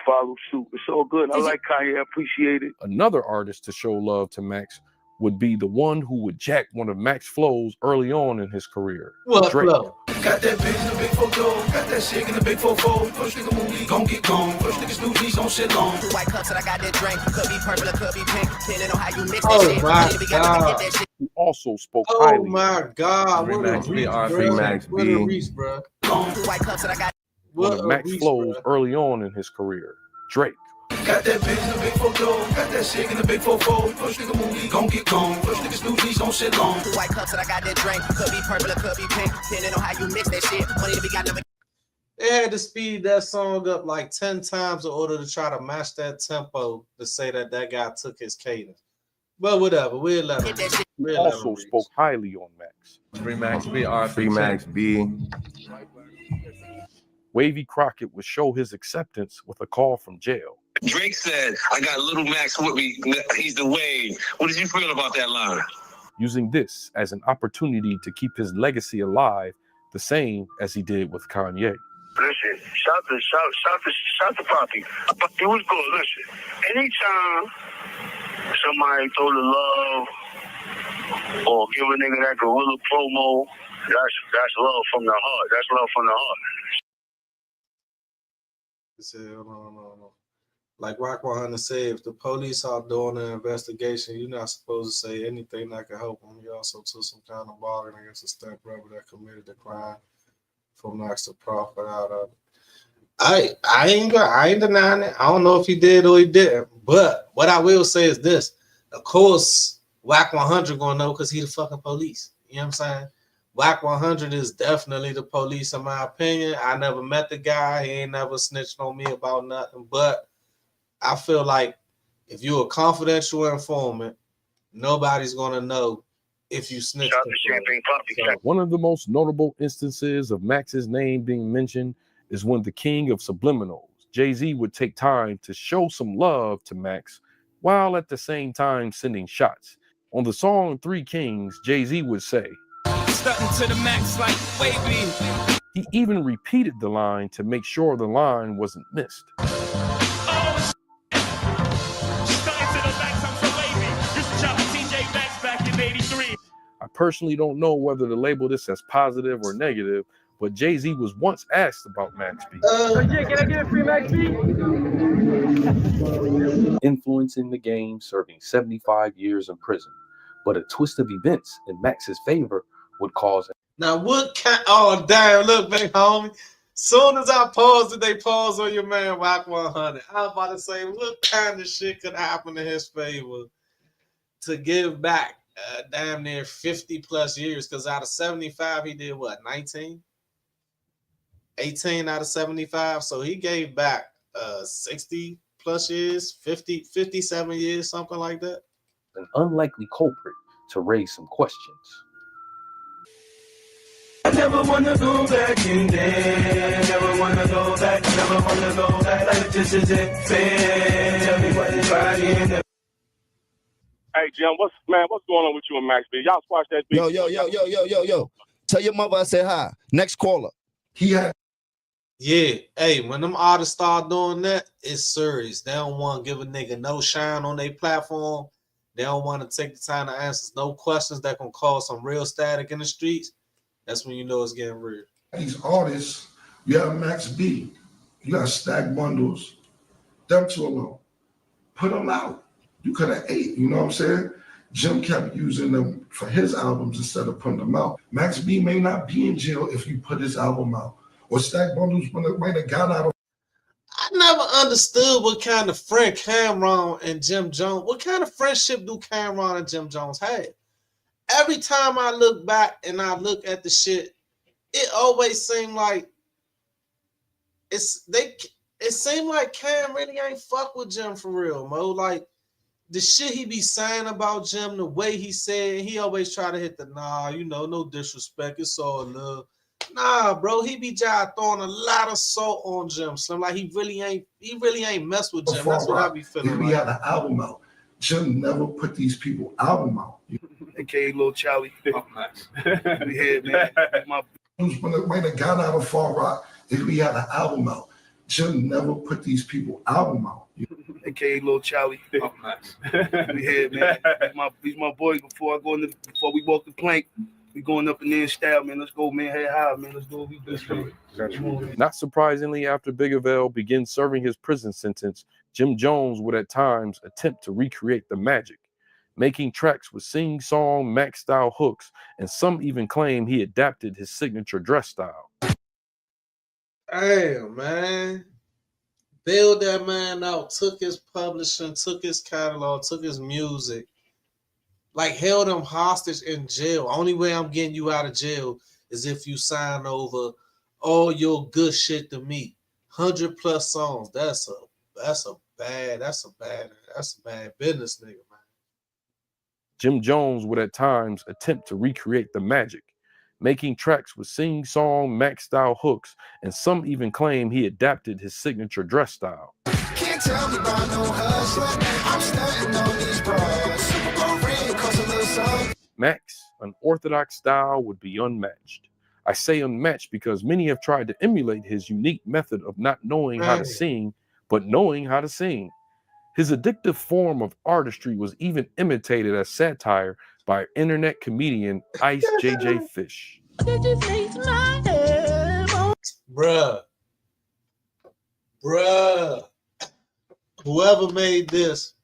follow suit. It's all good. I like Kanye. I appreciate it. Another artist to show love to Max would be the one who would jack one of Max's flows early on in his career. What Drake. flow? Got that bitch in the big photo, got that shit in the big fofo. First nigga movie, gon' get gone. First nigga Snoopy's gon' sit long. White cups that I got that drink, could be purple or could be pink, depending on how you mix Oh that shit. my Baby, gotta get that God. shit. He also spoke Oh highly. my God. Free What a Max B, reach, Free bro. Max What B. a reach, bro. White cups that I got. One What of a Max's reach, flows bro. early on in his career. Drake. Got that bitch in the big photo, got that shit in the big fofo. First nigga movie, gon' get gone. First nigga Snoopy's gon' sit long. White cups that I got that drink, could be purple or could be pink, depending on how you mix that shit. Money to be got never. They had to speed that song up like 10 times in order to try to match that tempo to say that guy took his cadence. But whatever, we'll let him. He also spoke highly on Max. Free Max B, Free Max B. Wavy Crockett would show his acceptance with a call from jail. Drake said, I got Little Max with me. He's the wave. What did you feel about that line? Using this as an opportunity to keep his legacy alive, the same as he did with Kanye. Listen, shout to Poppy. It was good. Listen, anytime somebody throw the love or give a nigga that gorilla promo, that's love from the heart. That's love from the heart. No. Like Rock 100 said, if the police are doing an investigation, you're not supposed to say anything that can help them. You also took some kind of bargain against a stepbrother that committed the crime for Max to profit out of it. I ain't denying it. I don't know if he did or he didn't. But what I will say is this. Of course, Whack 100 gonna know because he the fucking police. You know what I'm saying? Whack 100 is definitely the police, in my opinion. I never met the guy. He ain't never snitched on me about nothing. But I feel like if you're a confidential informant, nobody's gonna know if you snitch. One of the most notable instances of Max's name being mentioned is when the king of subliminals, Jay-Z, would take time to show some love to Max while at the same time sending shots. On the song Three Kings, Jay-Z would say, Stunting to the max like baby. he even repeated the line to make sure the line wasn't missed. I personally don't know whether to label this as positive or negative, but Jay-Z was once asked about Max B. Can I get a free Max B? Influencing the game, serving 75 years in prison. But a twist of events in Max's favor would cause. Now, what kind? Oh, damn! Look, big homie. Soon as I paused it, they paused on your man Whack 100. I was about to say, what kind of shit could happen in his favor to give back damn near 50 plus years? Because out of 75, he did what, 19? 18 out of 75. So he gave back 60 plus years, 50, 57 years, something like that. An unlikely culprit to raise some questions. I never wanna go back in there. Never wanna go back. Never wanna go back. Like this is it. Tell me what you trying. Hey Jim, what's going on with you and Max B? Y'all squash that beat. Yo. Tell your mother I said hi. Next caller. Yeah. Hey, when them artists start doing that, it's serious. They don't want to give a nigga no shine on their platform. They don't want to take the time to answer no questions that can cause some real static in the streets. That's when you know it's getting real. These artists, you have Max B, you got Stack Bundles, them two alone. Put them out. You could have ate, you know what I'm saying? Jim kept using them for his albums instead of putting them out. Max B may not be in jail if you put his album out. Or Stack Bundles might have got out of. I never understood what kind of friend Cameron and Jim Jones, what kind of friendship do Cameron and Jim Jones have? Every time I look back and I look at the shit, it always seemed like it seemed like Cam really ain't fuck with Jim for real, Mo. Like the shit he be saying about Jim, the way he said, he always try to hit the no disrespect, it's all love. Nah, bro, he be just throwing a lot of salt on Jim Slim. Like he really ain't mess with Jim. That's what I be feeling. We had an album out. Jim never put these people album out. AKA Lil Charlie. We had, man. Might have got out of Far Rock if we had an album out. Jim never put these people album out. AKA Lil Charlie. We had, man. These my boys. Before we walk the plank, we going up in there in style, man. Let's go, man. Head high, man. Let's do what we do. Not surprisingly, after Big Avell began serving his prison sentence, Jim Jones would at times attempt to recreate the magic, making tracks with sing-song, Max-style hooks, and some even claim he adapted his signature dress style. Damn, man. Bailed that man out, took his publishing, took his catalog, took his music, like held him hostage in jail. Only way I'm getting you out of jail is if you sign over all your good shit to me. 100 plus songs. That's a bad business, nigga, man. Jim Jones would at times attempt to recreate the magic, making tracks with sing-song, Max-style hooks, and some even claim he adapted his signature dress style. Can't tell me about no hustler. I'm stunting on these bras. Max, an orthodox style, would be unmatched. I say unmatched because many have tried to emulate his unique method of not knowing how to sing, but knowing how to sing. His addictive form of artistry was even imitated as satire by internet comedian Ice JJ Fish. Bruh. Whoever made this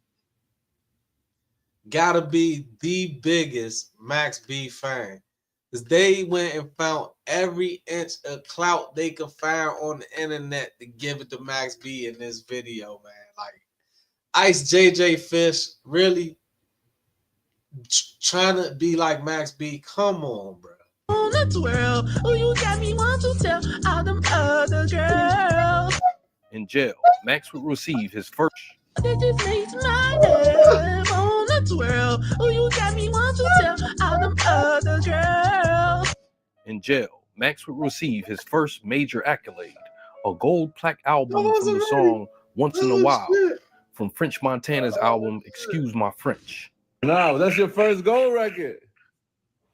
gotta be the biggest Max B fan. Because they went and found every inch of clout they could find on the internet to give it to Max B in this video, man. Like, Ice JJ Fish, really? trying to be like Max B. Come on, bro. On the twirl, oh, you got me want to tell all them other girls. In jail, Max would receive his first. That just makes my head on the twirl, oh, you got me want to tell all them other girls. In jail, Max would receive his first major accolade, a gold plaque album from the song Once in a While, from French Montana's album Excuse My French. No, that's your first gold record.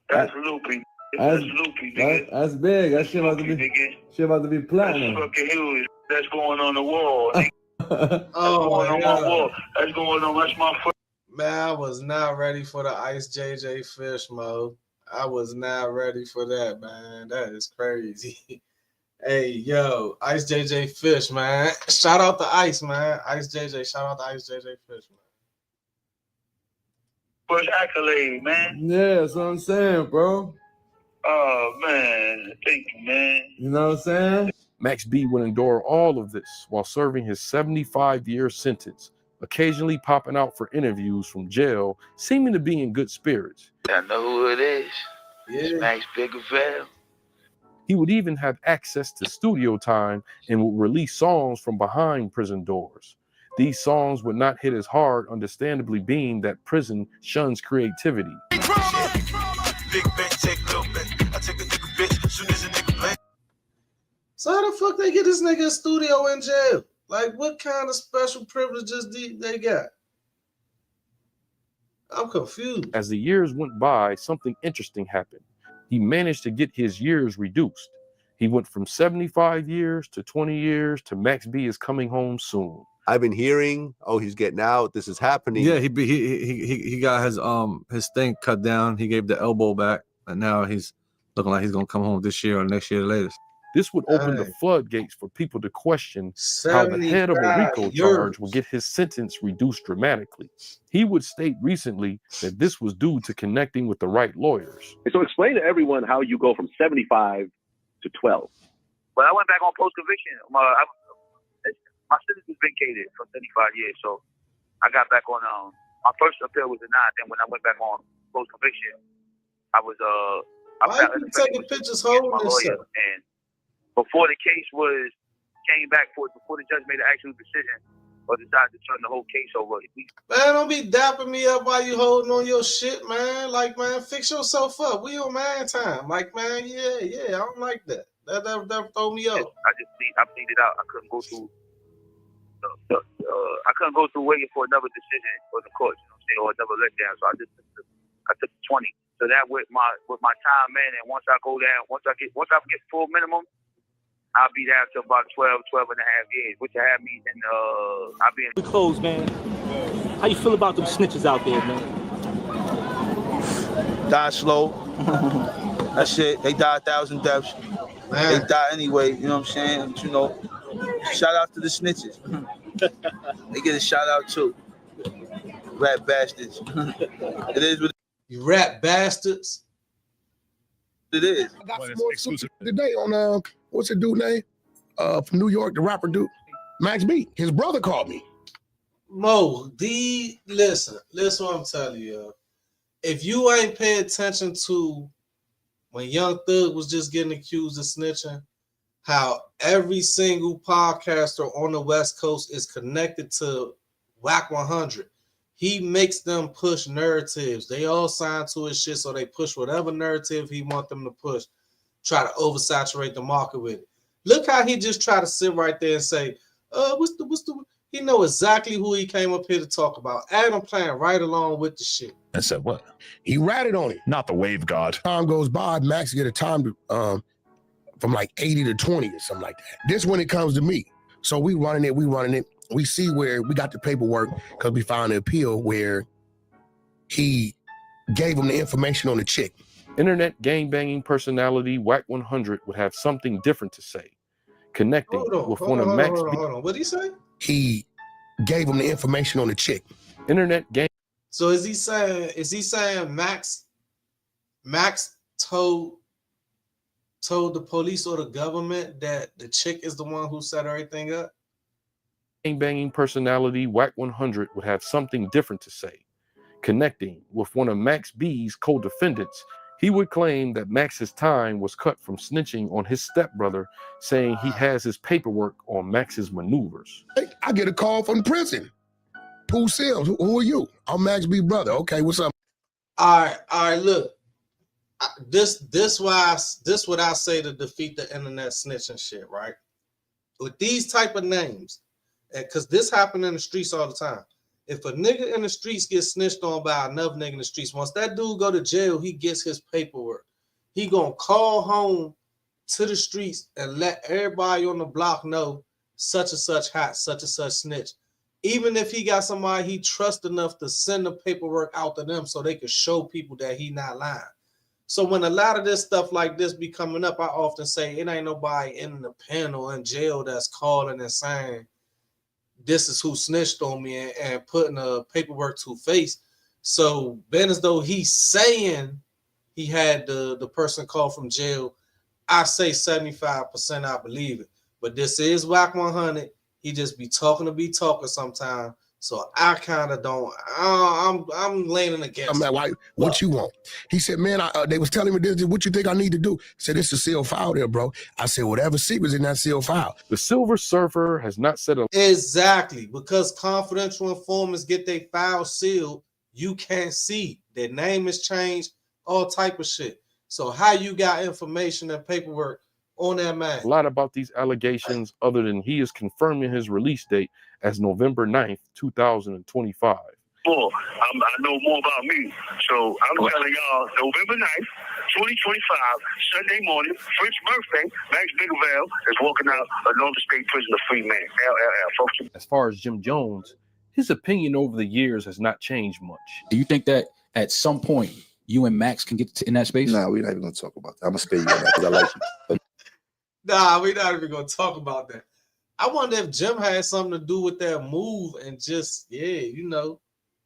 That's Loopy. That's Loopy, nigga. That's big. That shit about to be, shit about to be platinum. That's fucking huge. That's going on the wall. Oh my God. That's going on. That's my first. Man, I was not ready for the Ice JJ Fish, Mo. I was not ready for that, man. That is crazy. Hey, yo, Ice JJ Fish, man. Shout out to Ice, man. Ice JJ. Shout out to Ice JJ Fish, man. First accolade, man. Yeah, that's what I'm saying, bro. Oh, man. Thank you, man. You know what I'm saying? Max B would endure all of this while serving his 75-year sentence, occasionally popping out for interviews from jail, seeming to be in good spirits. I know who it is. It's Max Biggerville. He would even have access to studio time and would release songs from behind prison doors. These songs would not hit as hard, understandably being that prison shuns creativity. Big bitch, take little bitch. I take a nigga bitch, soon as a nigga play. So how the fuck they get this nigga a studio in jail? Like, what kind of special privileges they got? I'm confused. As the years went by, something interesting happened. He managed to get his years reduced. He went from 75 years to 20 years to Max B is coming home soon. I've been hearing, oh, he's getting out. This is happening. Yeah, he got his thing cut down. He gave the elbow back, and now he's looking like he's gonna come home this year or next year latest. This would open the floodgates for people to question how the head of a RICO charge would get his sentence reduced dramatically. He would state recently that this was due to connecting with the right lawyers. So explain to everyone how you go from 75 to 12. But I went back on post-conviction. My sentence was vacated for 75 years, so I got back on. My first appeal was denied. Then when I went back on post-conviction, I was Why are you taking pictures holding this lawyer, and before the case came back before the judge made an actual decision or decided to turn the whole case over. Man, don't be dapping me up while you holding on your shit, man. Like, man, fix yourself up. We on man time. Like, man, yeah, I don't like that. That throw me off. I pleaded out. I couldn't go through. I couldn't go through waiting for another decision for the court, you know what I'm saying, or another letdown. So I took 20. So that with my time, man, and once I get full minimum, I'll be down to about 12 and a half years, which will have me in I'll be in. We close, man. How you feel about them snitches out there, man? Die slow. That shit, they die 1,000 deaths. They die anyway, you know what I'm saying? But, you know, shout out to the snitches. They get a shout out too. Rat bastards. It is what you rat bastards. It is. I got some more exclusive today on what's the dude name? From New York, the rapper dude, Max B. His brother called me. Mo, listen what I'm telling you. If you ain't pay attention to when Young Thug was just getting accused of snitching, how every single podcaster on the West Coast is connected to WAC 100. He makes them push narratives. They all sign to his shit, so they push whatever narrative he want them to push. Try to oversaturate the market with it. Look how he just tried to sit right there and say, what's the he know exactly who he came up here to talk about. Adam playing right along with the shit. And said what? He ratted on it. Not the wave god. Time goes by, Max get a time to from like 80 to 20 or something like that. This when it comes to me. So we running it. We see where we got the paperwork because we found an appeal where he gave him the information on the chick. Internet gangbanging personality WAC 100 would have something different to say, connecting with one of Max. Hold on. What did he say? He gave him the information on the chick. Internet gang. So is he saying Max told the police or the government that the chick is the one who set everything up? Gangbanging personality WAC 100 would have something different to say, Connecting with one of Max B's co-defendants, he would claim that Max's time was cut from snitching on his stepbrother, saying he has his paperwork on Max's maneuvers. I get a call from prison. Who Sims? Who are you? I'm Max B brother. Okay, what's up? All right, look. This what I say to defeat the internet snitching shit, right? With these type of names, because this happen in the streets all the time. If a nigga in the streets gets snitched on by another nigga in the streets, once that dude go to jail, he gets his paperwork. He gonna call home to the streets and let everybody on the block know such and such hot, such and such snitch. Even if he got somebody he trusts enough to send the paperwork out to them so they can show people that he not lying. So when a lot of this stuff like this be coming up, I often say it ain't nobody in the pen or in jail that's calling and saying, this is who snitched on me and putting a paperwork to face. So being as though he's saying he had the person called from jail, I say 75% I believe it. But this is Wack 100. He just be talking sometimes. So I kind of don't. I'm leaning against. I'm like, why? What you want? He said, man, they was telling me this. What you think I need to do? I said, it's a sealed file there, bro. I said, whatever secret's in that sealed file. The Silver Surfer has not said a exactly because confidential informants get their files sealed. You can't see their name is changed, all type of shit. So how you got information and paperwork on that man? A lot about these allegations, other than he is confirming his release date as November 9th, 2025. I know more about me. So I'm telling y'all, November 9th, 2025, Sunday morning, French birthday, Max Biggerville is walking out of Northern State Prison a free man. Folks. As far as Jim Jones, his opinion over the years has not changed much. Do you think that at some point you and Max can get in that space? Nah, we're not even going to talk about that. I'm going to spare you on that because I like you. But nah, we're not even going to talk about that. I wonder if Jim had something to do with that move and just,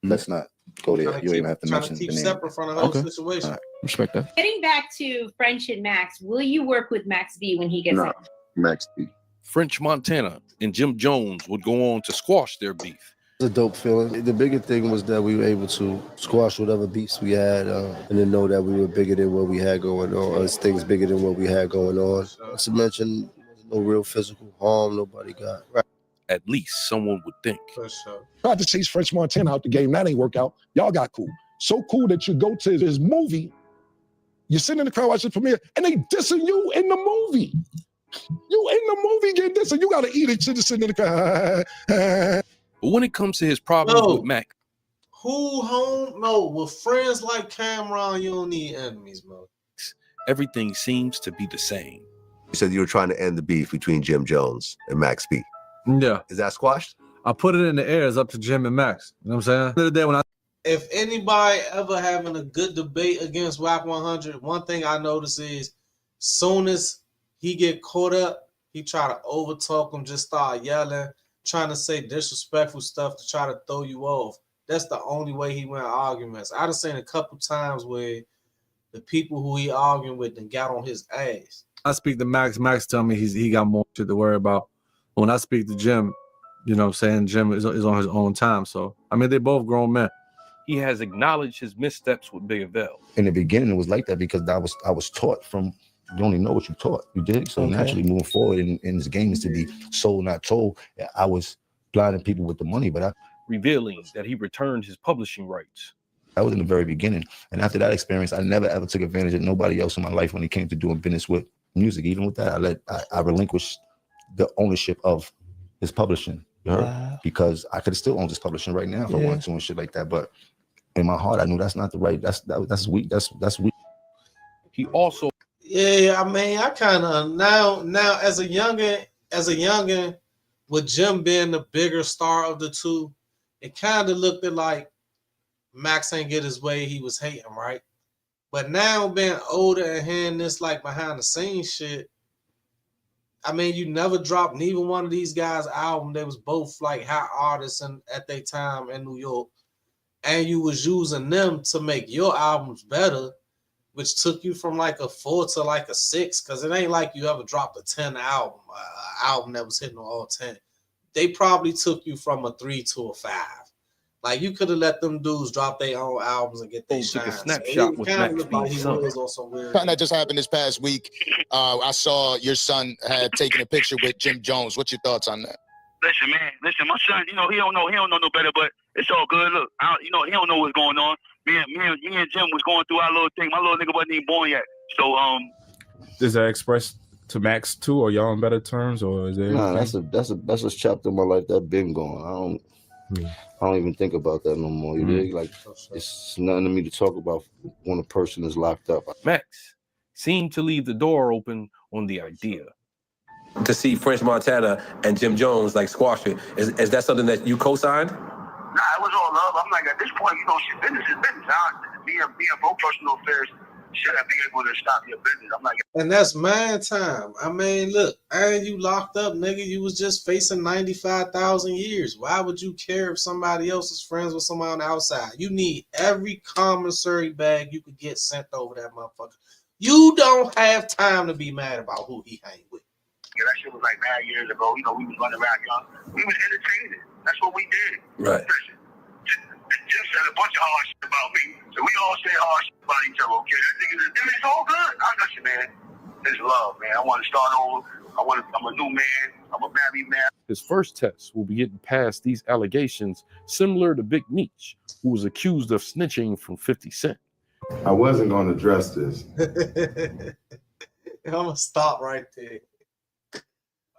let's not go there. You even have to mention to keep the name. separate from the whole situation. Right. Respect that. Getting back to French and Max, will you work with Max B when he gets out? Max B. French Montana and Jim Jones would go on to squash their beef. It was a dope feeling. The bigger thing was that we were able to squash whatever beefs we had and then know that we were bigger than what we had going on. Or things bigger than what we had going on. Not to mention, no real physical harm nobody got. Right. At least someone would think. For sure. Tried to chase French Montana out the game. That ain't work out. Y'all got cool. So cool that you go to this movie, you're sitting in the crowd watching the premiere, and they dissing you in the movie. You in the movie getting dissing. You got to eat it. Just sitting in the crowd. But when it comes to his problems with Mac, who home? No, with friends like Cameron, you don't need enemies, bro. Everything seems to be the same. You said you were trying to end the beef between Jim Jones and Max B. Yeah. Is that squashed? I put it in the air. It's up to Jim and Max. You know what I'm saying? The other day when if anybody ever having a good debate against Wack 100, one thing I notice is soon as he get caught up, he try to overtalk him, just start yelling, trying to say disrespectful stuff to try to throw you off. That's the only way he win arguments. I've seen a couple times where the people who he arguing with then got on his ass. I speak to Max, Max tell me he got more shit to worry about. When I speak to Jim, you know what I'm saying, Jim is on his own time. So, I mean, they both grown men. He has acknowledged his missteps with Biggerville. In the beginning, it was like that because I was taught from, you only know what you taught. You did. So naturally moving forward in this game is to be sold, not told. I was blinding people with the money, but revealing that he returned his publishing rights. That was in the very beginning. And after that experience, I never ever took advantage of nobody else in my life when it came to doing business with music. Even with that, I relinquished the ownership of his publishing. You heard? Because I could have still owned his publishing right now if I wanted to and shit like that. But in my heart, I knew that's not the right. That's weak. That's weak. He also. Yeah, I mean, I kind of now as a youngin, with Jim being the bigger star of the two, it kind of looked like Max ain't get his way. He was hating, right? But now being older and hearing this like behind the scenes shit, I mean, you never dropped neither one of these guys' album. They was both like hot artists at their time in New York, and you was using them to make your albums better, which took you from like a 4 to like a 6. Because it ain't like you ever dropped a 10 album that was hitting on all 10. They probably took you from a 3 to a 5. Like you could have let them dudes drop their own albums and get their shine. Took a So snapshot it with kinda Max looked like B's he son. was on some weird. Something that just happened this past week. I saw your son had taken a picture with Jim Jones. What's your thoughts on that? Listen, man. Listen, my son. You know he don't know no better, but it's all good. Look, he don't know what's going on. Me and Jim was going through our little thing. My little nigga wasn't even born yet. So Does that express to Max too, or y'all on better terms, or is it? Nah, that's a chapter in my life that been gone. I don't even think about that no more. You dig? Like it's nothing to me to talk about when a person is locked up. Max seemed to leave the door open on the idea. To see French Montana and Jim Jones like squash it, is that something that you co-signed? nah, it was all love. I'm like, at this point, you know, shit, business is business. Me and both personal affairs shouldn't be able to stop your business. I'm like, And that's man time. I mean, look, and you locked up, nigga. You was just facing 95,000 years. Why would you care if somebody else is friends with somebody on the outside? You need every commissary bag you could get sent over that motherfucker. You don't have time to be mad about who he hang with. yeah, that shit was like mad years ago. You know, we was running around young. We was entertaining. That's what we did. Right. Listen, Jim said a bunch of hard shit about me. So we all say hard shit about each other, okay? That nigga, it's all good. I got you, man. It's love, man. I want to start over. I'm a new man. I'm a married man. His first test will be getting past these allegations, similar to Big Meech, who was accused of snitching from 50 Cent. I wasn't going to address this. I'm gonna stop right there.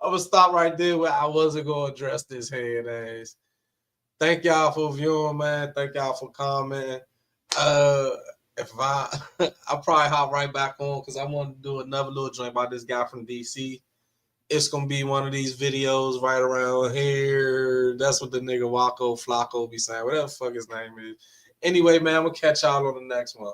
I'm gonna stop right there where I wasn't gonna address this head ass. Thank y'all for viewing, man. Thank y'all for commenting. If I probably hop right back on because I want to do another little joint about this guy from DC. It's gonna be one of these videos right around here. That's what the nigga Waco Flacco be saying. Whatever the fuck his name is. Anyway, man, I'm gonna catch y'all on the next one.